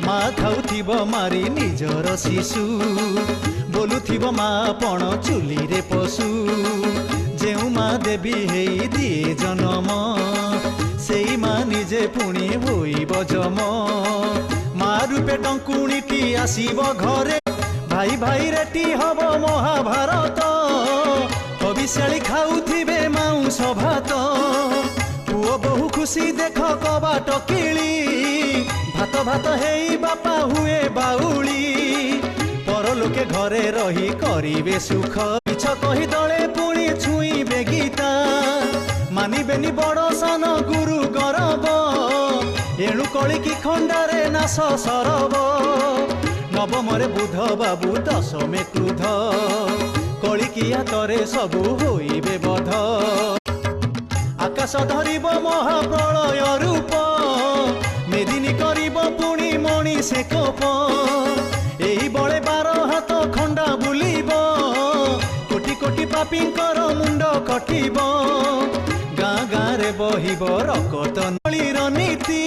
माँ खाऊथिब मारी निजर शिशु बोलुथिब माँ पण चुली रे पशु जेउ माँ देवी हेई दिए जन्म सेई माँ निजे पुणी होइब जम माँ रूपे टंकुणीटी आसीब घरे भाई भाई रेटी हब महाभारत हबिशाली खाऊथिबे माउंस भात पुओ बहु खुशी देख कबाट किली भात भात हेई बापा हुए बाउली परलोके घरे रही करिवे सुख मिछ कही दले पुणी छुईबे गीता मानिबेनी बड़ सान गुरु गरब एणु कलिकी खंडारे नाश सरब नवमरे बुध बाबू दशमे क्रुध कलिकिया तरे सबु होइबे बध आकाश धरिब महाप्रलय रूप मेदिनी करिब पुणी मणिषे कोप एई बळे 12 हाथ खंडा बुलिब कोटी कोटी पापींकर मुंड कटिब गाँ गाँ रे बहिब रकत नळीर नीति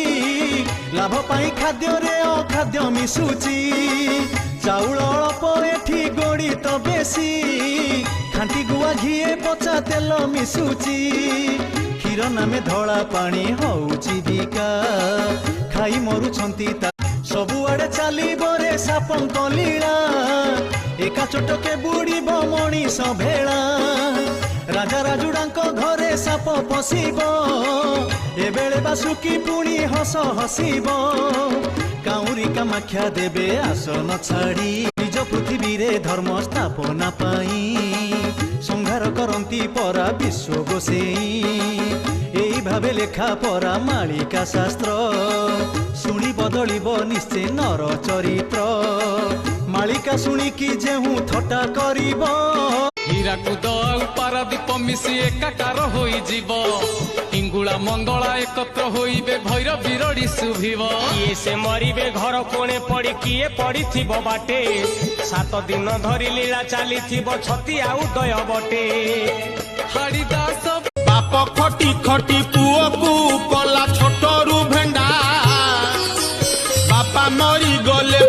लाभ पाई खाद्य रे अखाद्य मिशुची चाउल अल्प एठी गणित बेसी खांटी गुआ घिए पचा तेल मिशुची क्षीर नामे धला पानी हौची बिका खाई मरुछंती सबुआड़े चलिब रे सापंक लीला एका चोटके बुड़ीब मणिष भेला राजा राजुड़ांक घरे साप पशिब एबेले बासुकी पुणी हस हसिब काउरी कामाख्या देबे आसन छाड़ी निज पृथ्वी रे धर्म स्थापना पाई संहार करंती परा विश्व गोसेई एई भावे लेखा परा मालिका शास्त्र शुणी बदलिब निश्चय नर चरित्र मालिका शुणिकी जेहू थटा करिब हीराकुद पारादीप मिशी एकाकार होई जीव इंगुला मंगला एकत्र होइबे भैरव बिरड़ी शुभिब किए से मरिबे घर कोणे पड़ी किए पड़ी थिबो बाटे 7 दिन धरी लीला चली थिबो छतिया उदय बटे हाड़ीदास बाप खटी खटी पुओ को कला छोटरू भेंडा बापा मरी गले